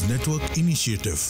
Network Initiative.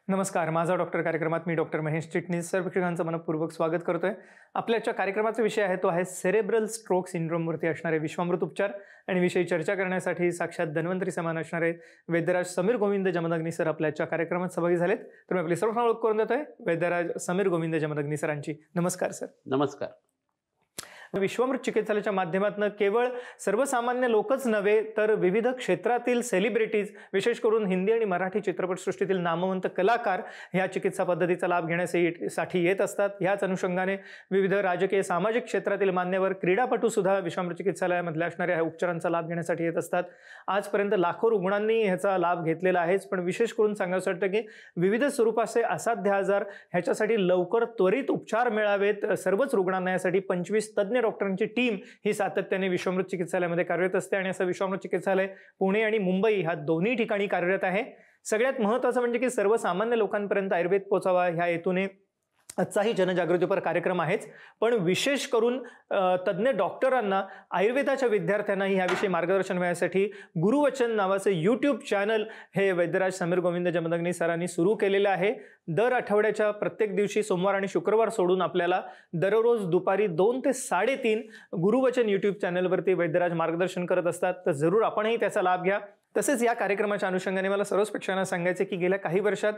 नमस्कार, माझा doctor कार्यक्रमात मी डॉक्टर महेश चिटणीस सर्व प्रेक्षकांचं मनपूर्वक स्वागत करतोय. आपल्याच्या कार्यक्रमाचा विषय आहे तो आहे सेरेब्रल स्ट्रोक सिंड्रोमवरती असणारे विश्वामृत उपचार. आणि विषयी चर्चा करण्यासाठी साक्षात धन्वंतरी समान असणारे वैद्यराज समीर गोविंद जमदग्नी सर आपल्याच्या कार्यक्रमात सहभागी झालेत. तर मी आपली सर्व ओळख करून देतोय वैद्यराज समीर गोविंद जमदग्नी सरांची. नमस्कार सर. नमस्कार. विश्वामृत चिकित्सालयाच्या माध्यमातून केवळ सर्वसामान्य लोकच नव्हे तर विविध क्षेत्रातील सेलिब्रिटीज, विशेष करून हिंदी आणि मराठी चित्रपटसृष्टीतील नामवंत कलाकार ह्या चिकित्सा पद्धतीचा लाभ घेण्यासाठी येत असतात. ह्याच अनुषंगाने विविध राजकीय सामाजिक क्षेत्रातील मान्यवर, क्रीडापटू सुद्धा विश्वामृत चिकित्सालयामध्ये असणाऱ्या ह्या उपचारांचा लाभ घेण्यासाठी येत असतात. आजपर्यंत लाखो रुग्णांनी ह्याचा लाभ घेतलेला आहेच, पण विशेष करून सांगायचं वाटतं की विविध स्वरूपाचे असाध्य आजार ह्याच्यासाठी लवकर त्वरित उपचार मिळावेत, सर्वच रुग्णांना यासाठी 25 तज्ज्ञ डॉक्टरांची टीम ही सातत्याने विश्वामृत चिकित्सालयामध्ये कार्यरत असते. आणि असं विश्वामृत चिकित्सालय पुणे आणि मुंबई ह्या दोन्ही ठिकाणी कार्यरत आहे. सगळ्यात महत्त्वाचं म्हणजे की सर्वसामान्य लोकांपर्यंत आयुर्वेद पोहोचावा ह्या हेतूने आजचाही जनजागृतीपर कार्यक्रम आहेच, पण विशेष करून तज्ज्ञ डॉक्टरांना, आयुर्वेदाच्या विद्यार्थ्यांनाही ह्याविषयी मार्गदर्शन मिळण्यासाठी गुरुवचन नावाचं यूट्यूब चॅनल हे वैद्यराज समीर गोविंद जमदग्नी सरांनी सुरू केलेलं आहे. दर आठवड्याच्या प्रत्येक दिवशी सोमवार आणि शुक्रवार सोडून आपल्याला दररोज दुपारी 2 ते 3:30 गुरुवचन यूट्यूब चॅनलवरती वैद्यराज मार्गदर्शन करत असतात. तर जरूर आपणही त्याचा लाभ घ्या. तसेच या कार्यक्रमाच्या अनुषंगाने मला सर्वच प्रेक्षकांना सांगायचे की गेल्या काही वर्षात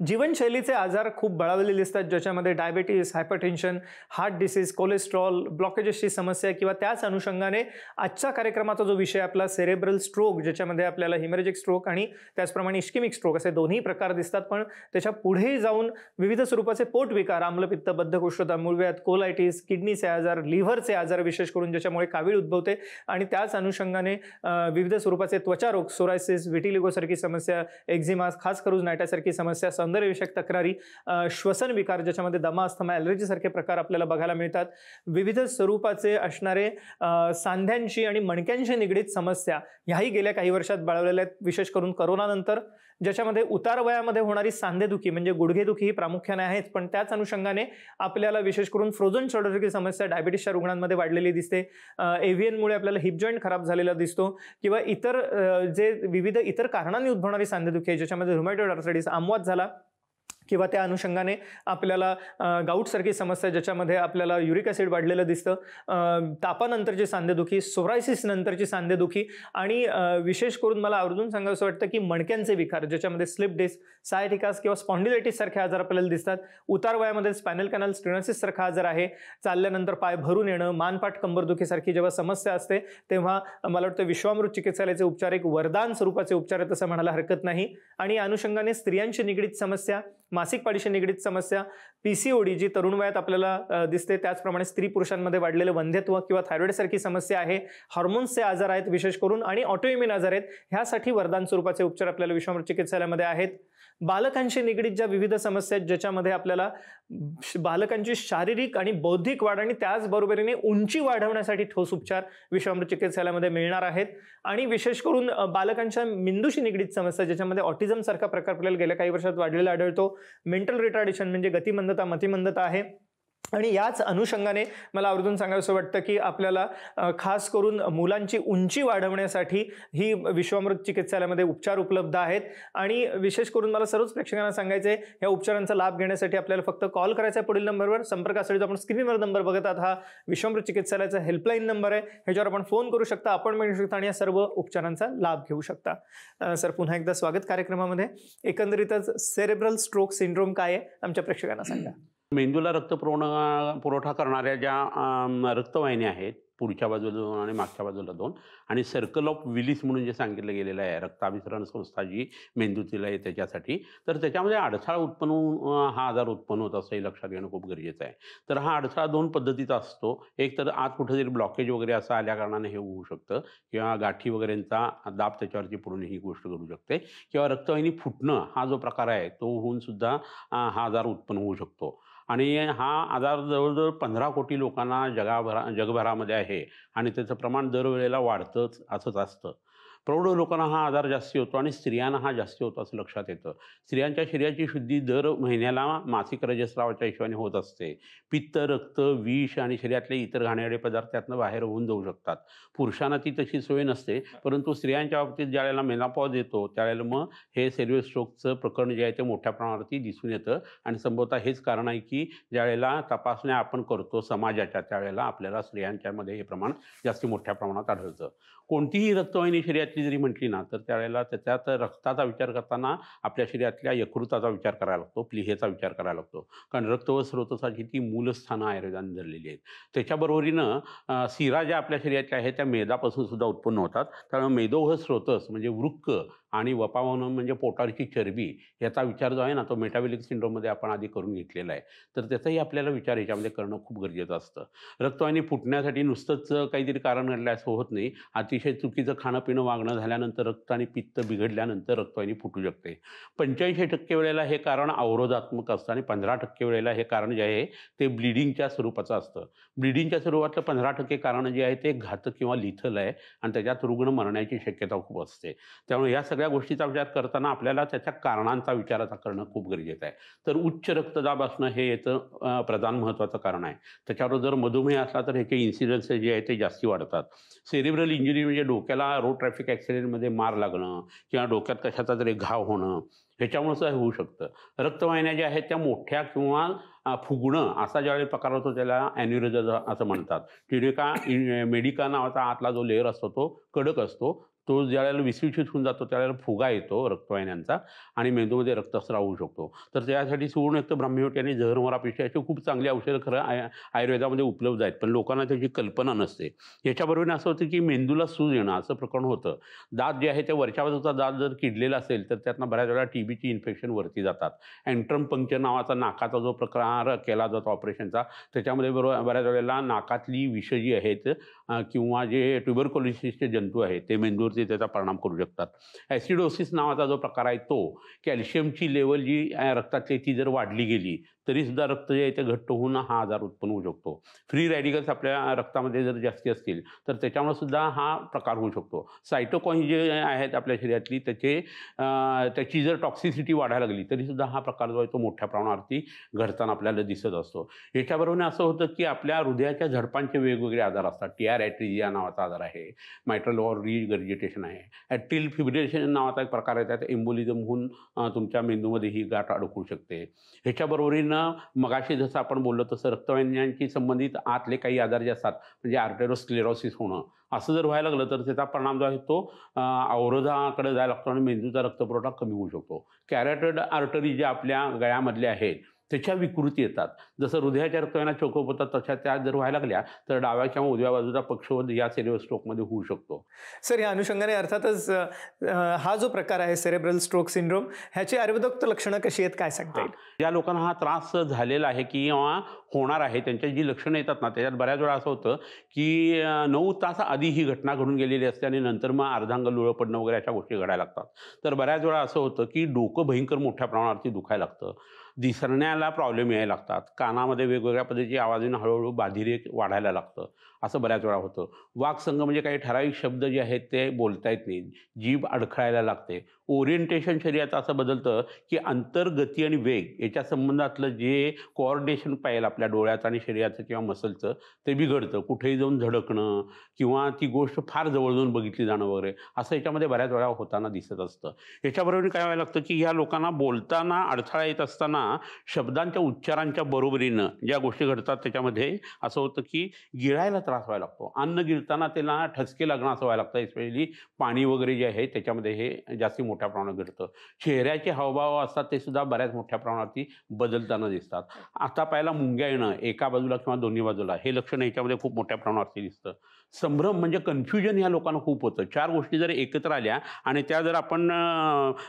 जीवनशैलीचे आजार खूप बळावलेले दिसतात, ज्याच्यामध्ये diabetes, hypertension, heart disease, cholesterol, ब्लॉकेजेसची समस्या किंवा त्याच अनुषंगाने आजच्या कार्यक्रमाचा जो विषय आपला सेरेब्रल स्ट्रोक, ज्याच्यामध्ये आपल्याला हिमरेजिक स्ट्रोक आणि त्याचप्रमाणे इस्केमिक स्ट्रोक असे दोन्ही प्रकार दिसतात. पण त्याच्या पुढे जाऊन विविध स्वरूपाचे पोटविकार, आम्लपित्त, बद्धकोष्ठता, मूळव्याध, कोलायटिस, किडनीचे आजार, लिव्हरचे आजार विशेष करून ज्याच्यामुळे कावीळ उद्भवते, आणि त्याच अनुषंगाने विविध स्वरूपाचे त्वचारोग, सोरायसिस, विटिलिगो सारखी समस्या, एक्झिमा, खास करून नायटासारखी समस्या, सौंदर्यविषयक तक्रारी, श्वसन विकार ज्याच्यामध्ये दमा, अस्थमा, ॲलर्जी सारखे प्रकार आपल्याला बघायला मिळतात. विविध स्वरूपाचे असणारे सांध्यांशी आणि मणक्यांशी निगडीत समस्या ह्याही गेल्या काही वर्षात बळावलेल्या आहेत, विशेष करून करोनानंतर, ज्याच्यामध्ये उतार वयामध्ये होणारी सांधेदुखी म्हणजे गुडघेदुखी ही प्रामुख्याने आहेच, पण त्याच अनुषंगाने आपल्याला विशेष करून फ्रोझन शोल्डरची समस्या डायबिटीसच्या रुग्णांमध्ये वाढलेली दिसते. एव्हियनमुळे आपल्याला हिप जॉईंट खराब झालेला दिसतो, किंवा इतर जे विविध इतर कारणांनी उद्भवणारी सांधेदुखी आहे, ज्याच्यामध्ये रुमॅटॉइड आर्थरायटिस, आमवात झाला, किंवा त्या अनुषंगाने आपल्याला गाऊटसारखी समस्या ज्याच्यामध्ये आपल्याला युरिक ॲसिड वाढलेलं दिसतं, तापानंतरची सांधेदुखी, सोरायसिस नंतरची सांधेदुखी, आणि विशेष करून मला आवर्जून सांगायचं वाटतं की मणक्यांचे विकार ज्याच्यामध्ये स्लिप डिस्क, सायटिकास किंवा स्पॉन्डिलायटिस सारखे आजार आपल्याला दिसतात. उतार वयामध्ये स्पायनल कॅनल स्टेनोसिस सारखा आजार आहे. चालल्यानंतर पाय भरून येणं, मानपाट कंबरदुखीसारखी जेव्हा समस्या असते तेव्हा मला वाटतं विश्वामृत चिकित्सालयाचे उपचार एक वरदान स्वरूपाचे उपचार आहेत असं म्हणायला हरकत नाही. आणि या अनुषंगाने स्त्रियांशी निगडीत समस्या, मासिक पाळीशी निगडीत समस्या, पीसीओडी जी तरुण वयात आपल्याला दिसते, त्याचप्रमाणे स्त्री पुरुषांमध्ये वाढलेले वंध्यत्व किंवा थायरॉइड सारखी समस्या आहे, हार्मोन्सचे आजार आहेत विशेष करून, आणि ऑटोइम्युन आजार आहेत, ह्यासाठी वरदान स्वरूपाचे उपचार आपल्याला विश्वामृत चिकित्सालयामध्ये आहेत. बालकांशी निगडीत ज्या विविध समस्या आहेत, ज्याच्यामध्ये आपल्याला बालकांची शारीरिक आणि बौद्धिक वाढ आणि त्याचबरोबरीने उंची वाढवण्यासाठी ठोस उपचार विश्वामृत चिकित्सालयामध्ये मिळणार आहेत. आणि विशेष करून बालकांच्या मेंदूशी निगडीत समस्या, ज्याच्यामध्ये ऑटिझम सारखा प्रकार आपल्याला गेल्या काही वर्षात वाढलेला आढळतो, मेंटल रिटार्डेशन म्हणजे गतिमंदता, मतिमंदता आहे. आणि याच अनुषंगाने मला आवर्जून सांगायचं वाटतं की आपल्याला खास करून मुलांची उंची वाढवण्यासाठी ही विश्वामृत चिकित्सालयामध्ये उपचार उपलब्ध आहेत. आणि विशेष करून मला सर्वच प्रेक्षकांना सांगायचं आहे, या उपचारांचा लाभ घेण्यासाठी आपल्याला फक्त कॉल करायचा आहे पुढील नंबरवर. संपर्कासाठी आपण स्क्रीनवर नंबर बघत आहात, हा विश्वामृत चिकित्सालयाचा हेल्पलाईन नंबर आहे, ह्याच्यावर आपण फोन करू शकता, अपॉइंटमेंट घेऊ शकता आणि या सर्व उपचारांचा लाभ घेऊ शकता. सर, पुन्हा एकदा स्वागत कार्यक्रमामध्ये. एकंदरीतच सेरेब्रल स्ट्रोक सिंड्रोम काय आहे आमच्या प्रेक्षकांना सांगा. मेंदूला पुरवठा करणाऱ्या ज्या रक्तवाहिन्या आहेत, पुढच्या बाजूला 2 आणि मागच्या बाजूला 2, आणि सर्कल ऑफ विलिस म्हणून जे सांगितलं गेलेलं आहे, रक्ताभिसरण संस्था जी मेंदूतील आहे त्याच्यासाठी, तर त्याच्यामध्ये अडथळा उत्पन्न होऊन हा आजार उत्पन्न होत असं लक्षात घेणं खूप गरजेचं आहे. तर हा अडथळा 2 पद्धतीचा असतो. एक तर आत कुठेतरी ब्लॉकेज वगैरे असं आल्या कारणाने हे होऊ शकतं, किंवा गाठी वगैरेंचा दाब त्याच्यावरती पडून ही गोष्ट घडू शकते, किंवा रक्तवाहिनी फुटणं हा जो प्रकार आहे तो होऊन सुद्धा हा आजार उत्पन्न होऊ शकतो. आणि हा आजार जवळजवळ 15 कोटी लोकांना जगभरामध्ये आहे, आणि त्याचं प्रमाण दरवेळेला वाढतंच असंच असतं. प्रौढ लोकांना हा आजार जास्ती होतो आणि स्त्रियांना हा जास्ती होतो असं लक्षात येतं. स्त्रियांच्या शरीराची शुद्धी दर महिन्याला मासिक रजस्रावाच्या हिशोबाने होत असते. पित्त, रक्त, विष आणि शरीरातले इतर घाणेरडे पदार्थ त्यातनं बाहेर होऊन जाऊ शकतात. पुरुषांना ती तशी सोय नसते, परंतु स्त्रियांच्या बाबतीत ज्यावेळेला मेनोपॉज येतो त्यावेळेला मग हे सेल्युलर स्ट्रोकचं प्रकरण जे आहे ते मोठ्या प्रमाणावरती दिसून येतं आणि संभवतः हेच कारण आहे की ज्यावेळेला तपासण्या आपण करतो समाजाच्या त्यावेळेला आपल्याला स्त्रियांच्यामध्ये हे प्रमाण जास्त मोठ्या प्रमाणात आढळतं. कोणतीही रक्तवाहिनी शरीरातली जरी म्हटली ना तर त्यावेळेला त्याच्यात रक्ताचा विचार करताना आपल्या शरीरातल्या यकृताचा विचार करायला लागतो, प्लीहेचा विचार करायला लागतो. कारण रक्त व स्रोतसाची ती मूलस्थानं आयुर्वेदाने धरलेली आहेत. त्याच्याबरोबरीनं शिरा ज्या आपल्या शरीरातल्या आहेत त्या मेदापासून सुद्धा उत्पन्न होतात. त्यामुळे मेदो व स्रोतस म्हणजे वृक्क आणि वपावनं म्हणजे पोटावरची चरबी याचा विचार जो आहे ना तो मेटाबॉलिक सिंड्रोममध्ये आपण आधी करून घेतलेला आहे. तर त्याचाही आपल्याला विचार याच्यामध्ये करणं खूप गरजेचं असतं. रक्तवाहिनी फुटण्यासाठी नुसतंच काहीतरी कारण घडलं असं होत नाही. अतिशय चुकीचं खाणं पिणं वागणं झाल्यानंतर रक्त आणि पित्त बिघडल्यानंतर रक्तवाहिनी फुटू शकते. 85% वेळेला हे कारण अवरोधात्मक असतं आणि 15% वेळेला हे कारण जे आहे ते ब्लिडिंगच्या स्वरूपाचं असतं. ब्लिडिंगच्या स्वरूपातलं 15% कारण जे आहे ते घातक किंवा लिथल आहे आणि त्याच्यात रुग्ण मरण्याची शक्यता खूप असते. त्यामुळे या सगळ्या गोष्टीचा विचार करताना आपल्याला त्याच्या कारणांचा विचार आता करणं खूप गरजेचं आहे. तर उच्च रक्तदाब असणं हे याचं प्रधान महत्त्वाचं कारण आहे. त्याच्यावर जर मधुमेह असला तर ह्याचे इन्सिडन्स जे आहे ते जास्ती वाढतात. सेरिब्रल इंजुरी म्हणजे डोक्याला रोड ट्रॅफिक ॲक्सिडेंटमध्ये मार लागणं किंवा डोक्यात कशाचा तरी घाव होणं ह्याच्यामुळं सुद्धा होऊ शकतं. रक्तवाहिन्या ज्या आहेत त्या मोठ्या किंवा फुगणं असा ज्यावेळी प्रकार होतो त्याला ॲन्युरिझम असं म्हणतात. टिडेका मेडिका नावाचा आतला जो लेयर असतो तो कडक असतो. तो ज्यावेळेला विस्कळीत होऊन जातो त्यावेळेला फुगा येतो रक्तवाहिन्यांचा आणि मेंदूमध्ये रक्तस्राव होऊ शकतो. तर त्यासाठी सुवर्णयुक्त ब्राह्मीवटी आणि जहरमरापेक्षा अशी खूप चांगली औषधं खरं आयुर्वेदामध्ये उपलब्ध आहेत, पण लोकांना त्याची कल्पना नसते. याच्याबरोबर असं होतं की मेंदूला सूज येणं असं प्रकरण होतं. दात जे आहे ते वरच्या बाजूचा दात जर किडलेला असेल तर त्यातनं बऱ्याच वेळा टीबीची इन्फेक्शन वरती जातात. अँट्रम पंक्चर नावाचा नाकाचा जो प्रकार केला जातो ऑपरेशनचा त्याच्यामध्ये बऱ्याच वेळेला नाकातली विष जी आहेत किंवा जे ट्युबरक्युलोसिसचे जंतू आहेत ते मेंदूवरती त्याचा परिणाम करू शकतात. ॲसिडोसिस नावाचा जो प्रकार आहे तो कॅल्शियमची लेवल जी रक्तातली ती जर वाढली गेली तरीसुद्धा रक्त जे आहे ते घट्ट होऊन हा आजार उत्पन्न होऊ शकतो. फ्री रॅडिकल्स आपल्या रक्तामध्ये जर जास्ती असतील तर त्याच्यामुळे सुद्धा हा प्रकार होऊ शकतो. सायटोकाईन जे आहेत आपल्या शरीरातली त्याची जर टॉक्सिसिटी वाढायला लागली तरीसुद्धा हा प्रकार जो आहे तो मोठ्या प्रमाणावरती घडताना आपल्याला दिसत असतो. याच्याबरोबर असं होतं की आपल्या हृदयाच्या झडपांचे वेगवेगळे आजार असतात. टीआर ॲट्रिजिया नावाचा आजार आहे, मायट्रल और रिगर्जिटेशन आहे, ॲट्रिल फिब्रिलेशन नावाचा एक प्रकार आहे त्यात एम्बोलिझम होऊन तुमच्या मेंदूमध्ये ही गाठ अडकू शकते. ह्याच्याबरोबरीनं मगाशी जसं आपण बोललो तसं रक्तवाहिन्यांशी संबंधित आतले काही आजार जे असतात म्हणजे आर्टेरोस्क्लेरोसिस होणं असं जर व्हायला लागलं तर त्याचा परिणाम जो आहे तो अवरोधाकडे जायला लागतो आणि मेंदूचा रक्तपुरवठा कमी होऊ शकतो. कॅरोटिड आर्टरी ज्या आपल्या गळ्यामधल्या आहेत त्याच्या विकृती येतात. जसं हृदयाच्या रक्तवाहिन्या चोकअप होतात तशा त्या जर व्हायला लागल्या तर डाव्या किंवा उजव्या बाजूचा पक्षवात या सेरेब्रल स्ट्रोकमध्ये होऊ शकतो. सर, या अनुषंगाने अर्थातच हा जो प्रकार आहे सेरेब्रल स्ट्रोक सिंड्रोम ह्याची आयुर्वेदोक्त लक्षणं कशी आहेत काय सांगता येईल? ज्या लोकांना हा त्रास झालेला आहे किंवा होणार आहे त्यांच्या जी लक्षणं येतात ना त्याच्यात बऱ्याच वेळा असं होतं की 9 तास आधी ही घटना घडून गेलेली असते आणि नंतर मग अर्धांग लुळं पडणं वगैरे अशा गोष्टी घडायला लागतात. तर बऱ्याच वेळा असं होतं की डोकं भयंकर मोठ्या प्रमाणावरती दुखायला लागतं, दिसण्याला प्रॉब्लेम यायला लागतात, कानामध्ये वेगवेगळ्या पद्धतीची आवाजाने हळूहळू बाधिरे वाढायला लागतं असं बऱ्याच वेळा होतं. वाक्संग म्हणजे काही ठराविक शब्द जे आहेत ते बोलता येत नाहीत, जीभ अडखळायला लागते. ओरिएंटेशन शरीराचं असं बदलतं की अंतर्गती आणि वेग याच्या संबंधातलं जे कोऑर्डिनेशन पाहिजे आपल्या डोळ्याचं आणि शरीराचं किंवा मसलचं ते बिघडतं. कुठेही जाऊन धडकणं किंवा ती गोष्ट फार जवळ जाऊन बघितली जाणं वगैरे असं याच्यामध्ये बऱ्याच वेळा होताना दिसत असतं. याच्याबरोबर काय व्हायला लागतं की ह्या लोकांना बोलताना अडथळा येत असताना शब्दांच्या उच्चारांच्या बरोबरीनं ज्या गोष्टी घडतात त्याच्यामध्ये असं होतं की गिळायला त्रास व्हायला लागतो. अन्न गिळताना त्याला ठसके लागणं असं व्हायला लागतं. स्पेशली पाणी वगैरे जे आहे त्याच्यामध्ये हे जास्ती मोठ्या प्रमाणात घडतं. चेहऱ्याचे हावभाव असतात ते सुद्धा बऱ्याच मोठ्या प्रमाणावरती बदलताना दिसतात. आता पाहायला मुंग्या येणं एका बाजूला किंवा दोन्ही बाजूला हे लक्षण याच्यामध्ये खूप मोठ्या प्रमाणावरती दिसतं. संभ्रम म्हणजे कन्फ्युजन ह्या लोकांना खूप होतं. 4 गोष्टी जर एकत्र आल्या आणि त्या जर आपण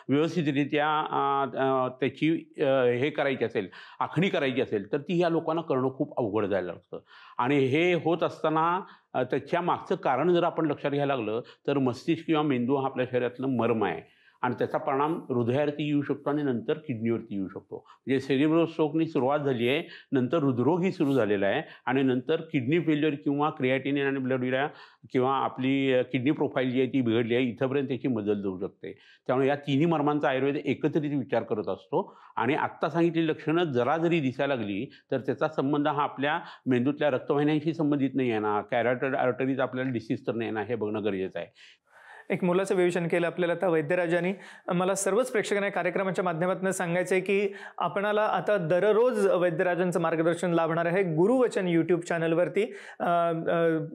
व्यवस्थितरित्या त्याची हे करायची असेल, आखणी करायची असेल तर ती ह्या लोकांना करणं खूप अवघड जायला लागतं. आणि हे होत असताना त्याच्या मागचं कारण जर आपण लक्षात घ्यायला लागलं तर मस्तिष्क किंवा मेंदू हा आपल्या शरीरातलं मर्म आहे आणि त्याचा परिणाम हृदयावरती येऊ शकतो आणि नंतर किडनीवरती येऊ शकतो. म्हणजे सेरिब्रल स्ट्रोकनी सुरुवात झाली आहे, नंतर हृदरोगही सुरू झालेला आहे आणि नंतर किडनी फेल्युअर किंवा क्रिएटिनिन आणि ब्लड युरिया किंवा आपली किडनी प्रोफाईल जी आहे ती बिघडली आहे, इथंपर्यंत त्याची मदत जाऊ शकते. त्यामुळे या तिन्ही मर्मांचा आयुर्वेद एकत्रित विचार करत असतो आणि आत्ता सांगितलेली लक्षणं जरा जरी दिसायला लागली तर त्याचा संबंध हा आपल्या मेंदूतल्या रक्तवाहिन्यांशी संबंधित नाही आहे ना, कॅरोटिड आर्टरीज आपल्याला डिसीज तर नाही ना, हे बघणं गरजेचं आहे. एक मोलाचं विवेचन केलं आपल्याला आता वैद्यराजांनी. मला सर्वच प्रेक्षकांना कार्यक्रमाच्या माध्यमातून सांगायचं आहे की आपणाला आता दररोज वैद्यराजांचं मार्गदर्शन लाभणार आहे गुरुवचन यूट्यूब चॅनलवरती.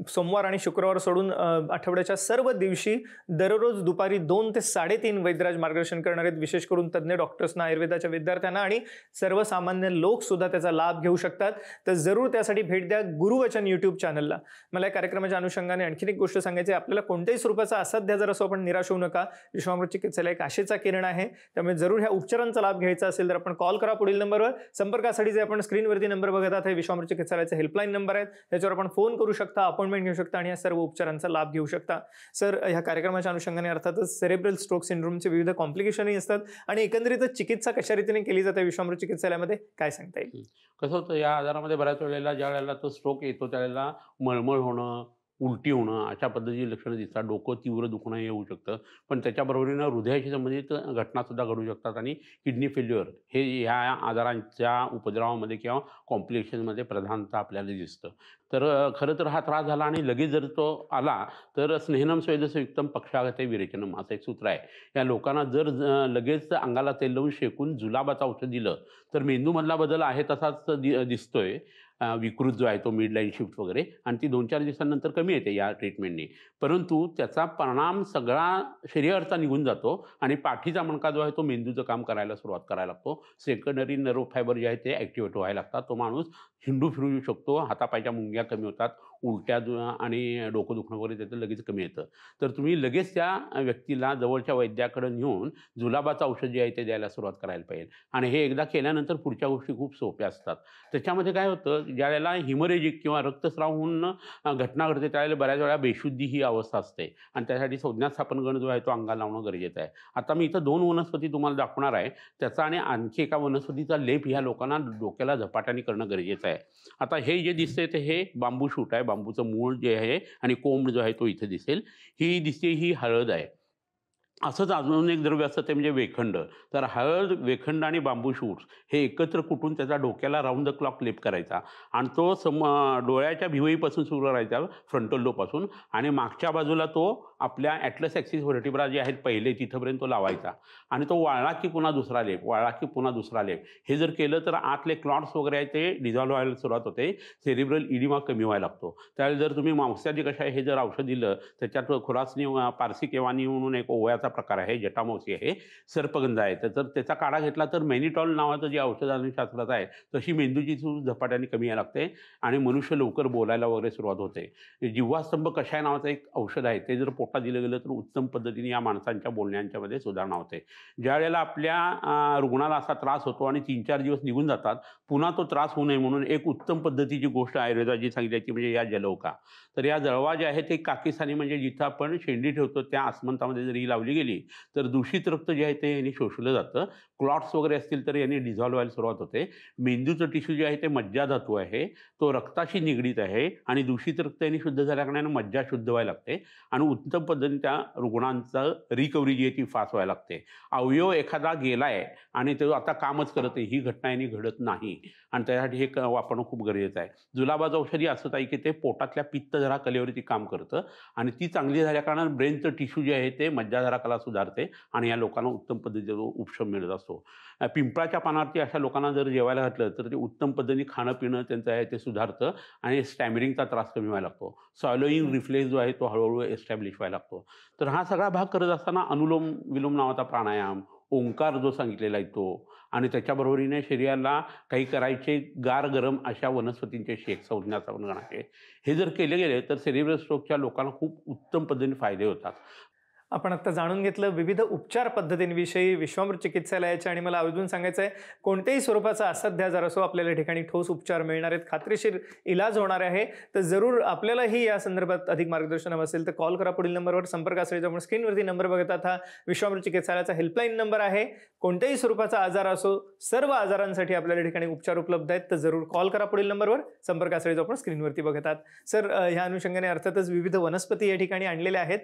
सोमवार आणि शुक्रवार सोडून आठवड्याच्या सर्व दिवशी दररोज दुपारी 2 ते 3:30 वैद्यराज मार्गदर्शन करणार आहेत. विशेष करून तज्ज्ञ डॉक्टर्सना, आयुर्वेदाच्या विद्यार्थ्यांना आणि सर्वसामान्य लोकसुद्धा त्याचा लाभ घेऊ शकतात. तर जरूर त्यासाठी भेट द्या गुरुवचन यूट्यूब चॅनलला. मला या कार्यक्रमाच्या अनुषंगाने आणखीन एक गोष्ट सांगायची आहे. आपल्याला कोणत्याही स्वरूपाचा असाध्य जर असो आपण निराश होऊ नका. विश्वामृत चिकित्सालय एक आशेचा किरण आहे. त्यामुळे जरूर ह्या उपचारांचा लाभ घ्यायचा असेल तर आपण कॉल करा पुढील नंबरवर. संपर्कासाठी जे आपण स्क्रीनवरती नंबर बघत आहात हे विश्वामृत चिकित्सालयाचे हेल्पलाईन नंबर आहेत. त्याच्यावर आपण फोन करू शकता, अपॉइंटमेंट घेऊ शकता आणि या सर्व उपचारांचा लाभ घेऊ शकता. सर, ह्या कार्यक्रमाच्या अनुषंगाने अर्थातच सेरेब्रल स्ट्रोक सिंड्रोमचे विविध कॉम्प्लिकेशनही असतात आणि एकंदरीतच चिकित्सा कशा रीतीने केली जाते विश्वामृत चिकित्सालयामध्ये, काय सांगता येईल? कसं होतं, या आजारामध्ये बऱ्याच वेळेला ज्या वेळेला तो स्ट्रोक येतो त्यावेळेला मळमळ होणं, उलटी होणं अशा पद्धतीची लक्षणं दिसतात. डोकं तीव्र दुखणं हे होऊ शकतं. पण त्याच्याबरोबरीनं हृदयाशी संबंधित घटनासुद्धा घडू शकतात आणि किडनी फेल्युअर हे ह्या आजारांच्या उपद्रवामध्ये किंवा कॉम्प्लिकेशनमध्ये प्रधानतः आपल्याला दिसतं. तर खरं तर हा त्रास झाला आणि लगेच जर तो आला तर स्नेहनम स्वेदसयुक्तम पक्षाघाते विरेचनम असं एक सूत्र आहे. या लोकांना जर लगेच अंगाला तेल लावून शेकून जुलाबाचं औषध दिलं तर मेंदूमधला बदल आहे तसाच दिसतोय. विकृत जो आहे तो मिड लाईन शिफ्ट वगैरे, आणि ती 2-4 दिवसांनंतर कमी येते या ट्रीटमेंटने. परंतु त्याचा परिणाम सगळा शरीरावरचा निघून जातो आणि पाठीचा मणका जो आहे तो मेंदूचं काम करायला सुरुवात करायला लागतो. सेकंडरी नर्व फायबर जे आहे ते ॲक्टिवेट व्हायला लागतात. तो माणूस हिंडू फिरू येऊ शकतो. हातापायच्या मुंग्या कमी होतात. उलट्या आणि डोकं दुखणं वगैरे त्याचं लगेच कमी येतं. तर तुम्ही लगेच त्या व्यक्तीला जवळच्या वैद्याकडे नेऊन जुलाबाचं औषध जे आहे ते द्यायला सुरुवात करायला पाहिजे. आणि हे एकदा केल्यानंतर पुढच्या गोष्टी खूप सोप्या असतात. त्याच्यामध्ये काय होतं, ज्यावेळेला हिमोरेजिक किंवा रक्तस्राव होऊन घटना घडते त्यावेळेला बऱ्याच वेळा बेशुद्धी ही अवस्था असते आणि त्यासाठी संज्ञास्थापनगण जो आहे तो अंगाला लावणं गरजेचं आहे. आता मी इथं 2 वनस्पती तुम्हाला दाखवणार आहे. त्याचा आणि आणखी एका वनस्पतीचा लेप ह्या लोकांना डोक्याला झपाट्याने करणं गरजेचं आहे. आता हे जे दिसतंय ते हे बांबू शूट आहे. बांबूचं मूळ जे आहे आणि कोंब जो आहे तो इथे दिसेल. ही दिसते ही हळद आहे. असंच अजून एक द्रव्य असतं ते म्हणजे वेखंड. तर हळद, वेखंड आणि बांबू शूट्स हे एकत्र कुटून त्याचा डोक्याला राऊंड द क्लॉक लेप करायचा आणि तो डोळ्याच्या भिवईपासून सुरू करायचा, फ्रंटल लोपासून, आणि मागच्या बाजूला तो आपल्या ॲटलस ॲक्सिस व्हर्टिब्रा जे आहेत पहिले तिथंपर्यंत तो लावायचा आणि तो वाळला की पुन्हा दुसरा लेप, वाळला की पुन्हा दुसरा लेप. हे जर केलं तर आतले क्लॉट्स वगैरे आहेत ते डिझॉल्व्ह व्हायला सुरुवात होते. सेरिब्रल इडिमा कमी व्हायला लागतो. त्यावेळेस जर तुम्ही मांसाची कशा हे जर औषध दिलं त्याच्यात खुरासनी पारसी केवानी म्हणून एक ओव्याचा प्रकार आहे, जटामौसी आहे, सर्पगंध आहे. तर त्याचा काढा घेतला तर मेनिटॉल नावाचं जे औषधशास्त्राचं आहे तशी मेंदूची सूज झपाट्याने कमी यायला लागते आणि मनुष्य लवकर बोलायला वगैरे सुरुवात होते. जिव्हास्तंभ कषाय नावाचं एक औषध आहे, ते जर पोटात दिलं गेलं तर उत्तम पद्धतीने या माणसांच्या बोलण्यामध्ये सुधारणा होते. ज्या वेळेला आपल्या रुग्णाला असा त्रास होतो आणि 3-4 दिवस निघून जातात, पुन्हा तो त्रास होऊ नये म्हणून एक उत्तम पद्धतीची गोष्ट आयुर्वेदाची सांगितल्याची म्हणजे या जलौका. तर या जळवा जे आहे ते काकीस्थानी म्हणजे जिथं आपण शेंडी ठेवतो त्या आसमंतामध्ये जर ही लावली गेली तर दूषित रक्त जे आहे ते यांनी शोषलं जातं. क्लॉट्स वगैरे असतील तर यांनी डिझॉल्व्ह व्हायला सुरुवात होते. मेंदूचं टिश्यू जे आहे ते मज्जाधातू आहे, तो रक्ताशी निगडीत आहे आणि दूषित रक्त यांनी शुद्ध झाल्याकारणाने मज्जा शुद्ध व्हायला लागते आणि उत्तम पद्धतीने त्या रुग्णांचं रिकव्हरी जी आहे ती फास्ट व्हायला लागते. अवयव एखादा गेलाय आणि तो आता कामच करत आहे ही घटना यांनी घडत नाही आणि त्यासाठी हे वापरणं खूप गरजेचं आहे. जुलाबाचं औषधी असं आहे की ते पोटातल्या पित्तधरा कलेवरती काम करतं आणि ती चांगली झाल्याकारणाने ब्रेनचं टिश्यू जे आहे ते मज्जाधारा कला सुधारते आणि या लोकांना उत्तम पद्धतीचा उपशम मिळत असतो. पिंपळाच्या पानावरती अशा लोकांना जर जेवायला घातलं तर ते उत्तम पद्धतीने खाणं पिणं त्यांचं आहे ते सुधारतं आणि स्टॅमिरिंगचा त्रास कमी व्हायला लागतो. सॉलोईंग रिफ्लेक्स जो आहे तो हळूहळू एस्टॅब्लिश व्हायला लागतो. तर हा सगळा भाग करत असताना अनुलोम विलोम नावाचा प्राणायाम, ओंकार जो सांगितलेला आहे तो, आणि त्याच्याबरोबरीने शरीराला काही करायचे गार गरम अशा वनस्पतींचे शेक, संज्ञाचा वनगणाचे, हे जर केले गेले तर सेरिब्रल स्ट्रोकच्या लोकांना खूप उत्तम पद्धतीने फायदे होतात. आपण आता जाणून घेतलं विविध उपचार पद्धतींविषयी विश्वामृत चिकित्सालयाचे, आणि मला अजून सांगायचं आहे कोणत्याही स्वरूपाचा असाध्य आजार असो आपल्याला ठिकाणी ठोस उपचार मिळणार आहेत, खात्रीशीर इलाज होणार आहे. तर जरूर आपल्यालाही या संदर्भात अधिक मार्गदर्शन हवं असेल तर कॉल करा. पुढील नंबरवर संपर्क असेल. आपण स्क्रीनवरती नंबर बघतात, हा विश्वामृत चिकित्सालयाचा हेल्पलाईन नंबर आहे. कोणत्याही स्वरूपाचा आजार असो, सर्व आजारांसाठी आपल्याला ठिकाणी उपचार उपलब्ध आहेत. तर जरूर कॉल करा. पुढील नंबरवर संपर्क असेल आपण स्क्रीनवरती बघतात. सर, ह्या अनुषंगाने अर्थातच विविध वनस्पती या ठिकाणी आणलेल्या आहेत.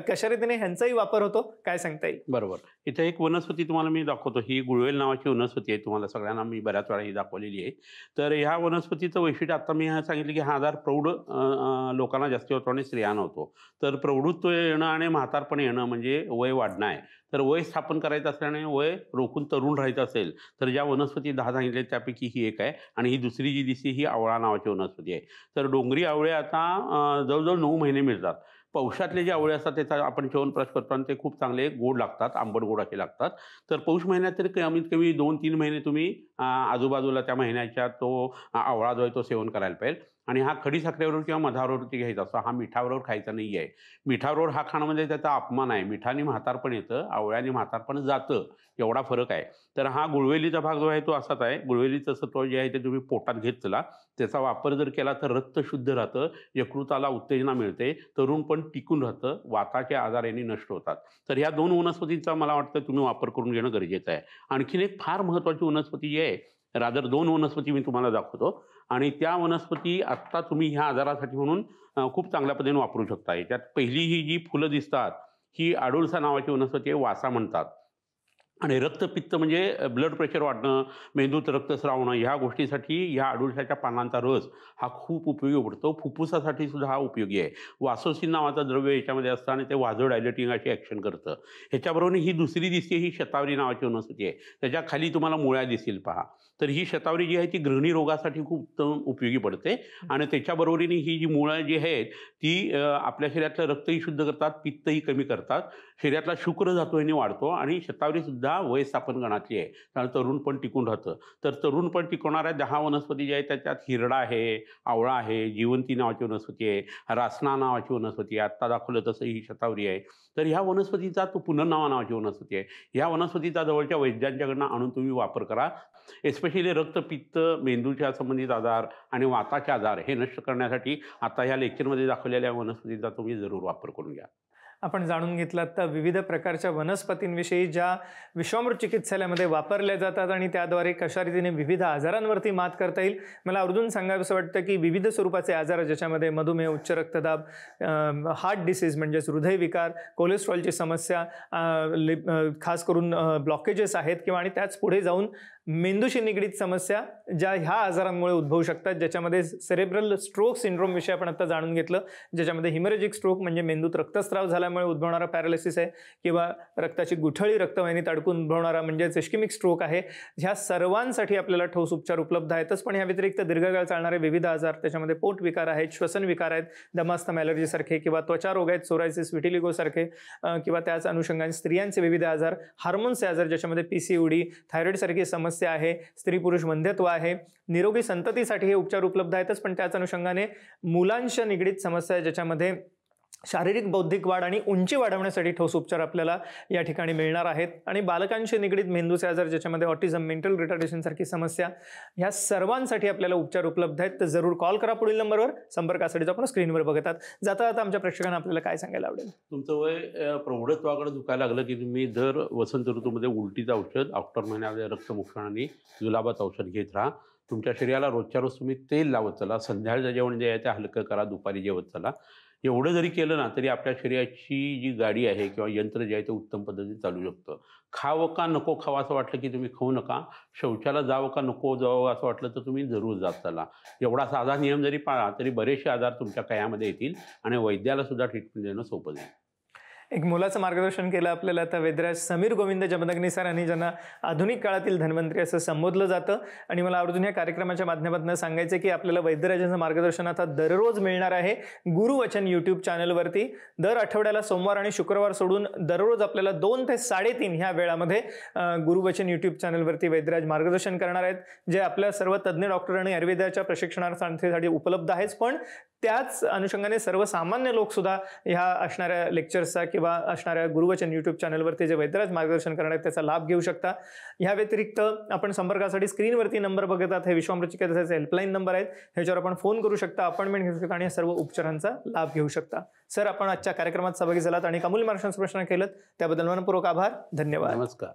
कशा रीतीने ह्यांचाही वापर होतो काय सांगता येईल? बरोबर. इथे एक वनस्पती तुम्हाला मी दाखवतो. ही गुळवेल नावाची वनस्पती आहे. तुम्हाला सगळ्यांना मी बऱ्याच वेळा ही दाखवलेली आहे. तर ह्या वनस्पतीचं वैशिष्ट्य आता मी सांगितलं की हा आजार प्रौढ लोकांना जास्ती होतो आणि स्त्रियांना होतो. तर प्रौढत्व येणं आणि म्हातारपण येणं म्हणजे वय वाढणं आहे. तर वय स्थापन करायचं असल्याने वय रोखून तरुण राहायचं असेल तर ज्या वनस्पती 10 सांगितले त्यापैकी ही एक आहे. आणि ही दुसरी जी दिसते ही आवळा नावाची वनस्पती आहे. तर डोंगरी आवळे आता जवळजवळ 9 महिने मिळतात. पौषातले जे आवळे असतात त्याचा आपण च्यवनप्राश करतो आणि ते खूप चांगले गोड लागतात, आंबट गोड असे लागतात. तर पौष महिन्यात तरी कमीत कमी 2-3 महिने तुम्ही आजूबाजूला त्या महिन्याच्या तो आवळा जो आहे तो सेवन करायला पाहिजे. आणि हा खडी साखरेबरोबर किंवा मधाबरोबर घ्यायचा असतो. हा मिठाबरोबर खायचा नाही आहे. मिठाबरोबर हा खाणं म्हणजे त्याचा अपमान आहे. मिठाने म्हातारपण येतं, आवळ्याने म्हातारपण जातं, एवढा फरक आहे. तर हा गुळवेलीचा भाग जो आहे तो असाच आहे. गुळवेलीचं सत्व जे आहे ते तुम्ही पोटात घेत चला. त्याचा वापर जर केला तर रक्त शुद्ध राहतं, यकृताला उत्तेजना मिळते, तरुणपण टिकून राहतं, वाताचे आजार यांनी नष्ट होतात. तर ह्या 2 वनस्पतींचा मला वाटतं तुम्ही वापर करून घेणं गरजेचं आहे. आणखीन एक फार महत्त्वाची वनस्पती जी आहे, रादर 2 वनस्पती मी तुम्हाला दाखवतो. आणि त्या वनस्पती आत्ता तुम्ही ह्या आजारासाठी म्हणून खूप चांगल्या पद्धतीने वापरू शकता. याच्यात पहिली ही जी फुलं दिसतात ही अडुळसा नावाची वनस्पती आहे, वासा म्हणतात. आणि रक्तपित्त म्हणजे ब्लड प्रेशर वाढणं, मेंदूत रक्तस्राव होणं, ह्या गोष्टीसाठी ह्या अडुळसाच्या पानांचा रस हा खूप उपयोगी पडतो. फुफ्फुसासाठी सुद्धा हा उपयोगी आहे. वासोसिन नावाचं द्रव्य याच्यामध्ये असतं आणि ते वाझो डायलेटिंग अशी ॲक्शन करतं. ह्याच्याबरोबर ही दुसरी दिसते ही शतावरी नावाची वनस्पती आहे. त्याच्या खाली तुम्हाला मुळ्या दिसतील पहा. तर ही शतावरी जी आहे ती गृहिणी रोगासाठी खूप उत्तम उपयोगी पडते. आणि त्याच्याबरोबरीने ही जी मुळं जी आहेत ती आपल्या शरीरातलं रक्तही शुद्ध करतात, पित्तही कमी करतात, शरीरातला शुक्र धातूने वाढतो. आणि शतावरी सुद्धा वय स्थापन गणातली आहे, त्यामुळे तरुणपण टिकून राहतं. तर तरुणपण टिकवणाऱ्या 10 वनस्पती ज्या आहेत त्याच्यात हिरडा आहे, आवळा आहे, जीवंती नावाची वनस्पती आहे, रासना नावाची वनस्पती आहे, आत्ता दाखवलं तसं ही शतावरी आहे. तर ह्या वनस्पतीचा तो पुनर्नावा नावाची वनस्पती आहे. ह्या वनस्पतीचा जवळच्या वैद्यांच्याकडनं आणून तुम्ही वापर करा. एस्पेशली रक्तपित्त, मेंदूच्या संबंधित आजार आणि वाताचे आजार हे नष्ट करण्यासाठी आता ह्या लेक्चरमध्ये दाखवलेल्या वनस्पतीचा तुम्ही जरूर वापर करून घ्या. आपण जाणून घेतलात तर विविध प्रकारच्या वनस्पतींविषयी ज्या विश्वामृत चिकित्सालयामध्ये वापरल्या जातात आणि त्याद्वारे कशा रीतीने विविध आजारांवरती मात करता येईल. मला अजून सांगावंसं वाटतं की विविध स्वरूपाचे आजार ज्याच्यामध्ये मधुमेह, उच्च रक्तदाब, हार्ट डिसीज म्हणजेच हृदयविकार, कोलेस्ट्रॉलची समस्या, खास करून ब्लॉकेजेस आहेत किंवा आणि त्याच पुढे जाऊन मेंदूशी निगडीत समस्या ज्या ह्या आजारांमुळे उद्भवू शकतात, ज्याच्यामध्ये सेरेब्रल स्ट्रोक सिंड्रोम विषयी आपण आता जाणून घेतलं, ज्याच्यामध्ये हिमरेजिक स्ट्रोक म्हणजे मेंदूत रक्तस्राव झाल्यामुळे उद्भवणारा पॅरालिसिस आहे किंवा रक्ताची गुठळी रक्तवाहिनीत अडकून उद्भवणारा म्हणजे इस्केमिक स्ट्रोक आहे. ह्या सर्वांसाठी आपल्याला ठोस उपचार उपलब्ध आहेतच. पण ह्या व्यतिरिक्त दीर्घकाळ चालणारे विविध आजार, त्याच्यामध्ये पोट विकार आहेत, श्वसन विकार आहेत, दमास्तमा ॲलर्जीसारखे किंवा त्वचा रोग आहेत, सोरायसिस, विटिलिगोसारखे, किंवा त्याच अनुषंगाने स्त्रियांचे विविध आजार, हार्मोन्सचे आजार ज्याच्यामध्ये PCOD, थायरॉइडसारखी समस्या आहे, स्त्री पुरुष वंध्यत्व आहे, निरोगी संततीसाठी हे उपचार उपलब्ध आहेतच. पण त्याच अनुषंगाने मुलांच्या निगडीत समस्या ज्याच्यामध्ये शारीरिक बौद्धिक वाढ आणि उंची वाढवण्यासाठी ठोस उपचार आपल्याला या ठिकाणी मिळणार आहेत. आणि बालकांशी निगडीत मेंदूचे आजार ज्याच्यामध्ये ऑटिझम, मेंटल रिटार्डेशन सारखी समस्या, ह्या सर्वांसाठी आपल्याला उपचार उपलब्ध आहेत. तर जरूर कॉल करा पुढील नंबरवर संपर्कासाठी आपण स्क्रीनवर बघतात. जाता जाता आमच्या प्रेक्षकांना आपल्याला काय सांगायला आवडेल? तुमचं वय प्रौढत्वाकडे झुकायला लागलं की तुम्ही दर वसंत ऋतूमध्ये उलटीचं औषध, ऑक्टोबर महिन्यामध्ये रक्तमुक्षण आणि जुलाबाचं औषध घेत राहा. तुमच्या शरीराला रोजच्या रोज तुम्ही तेल लावत चला. संध्याकाळचं जेवण जे आहे ते हलकं करा, दुपारी जेवत चला. एवढं जरी केलं ना तरी आपल्या शरीराची जी गाडी आहे किंवा यंत्र जे आहे ते उत्तम पद्धतीने चालू शकतं. खावं का नको खावं असं वाटलं की तुम्ही खाऊ नका. शौचाला जावं का नको जावं असं वाटलं तर तुम्ही जरूर जात चला. एवढा साधा नियम जरी पाळला तरी बरेचसे आजार तुमच्या कयामध्ये येतील आणि वैद्याला सुद्धा ट्रीटमेंट देणं सोपं जाईल. एक मोलाचं मार्गदर्शन केलं आपल्याला आता वैद्यराज समीर गोविंद जमदग्नी सर यांनी, ज्यांना आधुनिक काळातील धन्वंतरी असं संबोधलं जातं. आणि मला अजून या कार्यक्रमाच्या माध्यमातून सांगायचं की आपल्याला वैद्यराजांचं मार्गदर्शन आता दररोज मिळणार आहे गुरुवचन यूट्यूब चॅनलवरती. दर आठवड्याला सोमवार आणि शुक्रवार सोडून दररोज आपल्याला 2 ते 3:30 ह्या वेळामध्ये गुरुवचन यूट्यूब चॅनलवरती वैद्यराज मार्गदर्शन करणार आहेत, जे आपल्या सर्व तज्ज्ञ डॉक्टर आणि आयुर्वेदाच्या प्रशिक्षणार्थीसाठी उपलब्ध आहेच. पण त्याच अनुषंगाने सर्वसामान्य लोक सुद्धा ह्या असणाऱ्या लेक्चर्सचा किंवा असणाऱ्या गुरुवचन यूट्यूब चॅनलवरती जे वैद्यराज मार्गदर्शन करणार आहेत त्याचा लाभ घेऊ शकता. ह्या व्यतिरिक्त आपण संपर्कासाठी स्क्रीनवरती नंबर बघतात, हे विश्वामृत चिकित्साचे हेल्पलाईन नंबर आहेत, ह्याच्यावर आपण फोन करू शकता, अपॉइंटमेंट घेऊ शकता आणि सर्व उपचारांचा लाभ घेऊ शकता. सर, आपण आजच्या कार्यक्रमात सहभागी झालात आणि अमूल्य मार्गदर्शन प्रश्न केलं त्याबद्दल मनपूर्वक आभार. धन्यवाद. नमस्कार.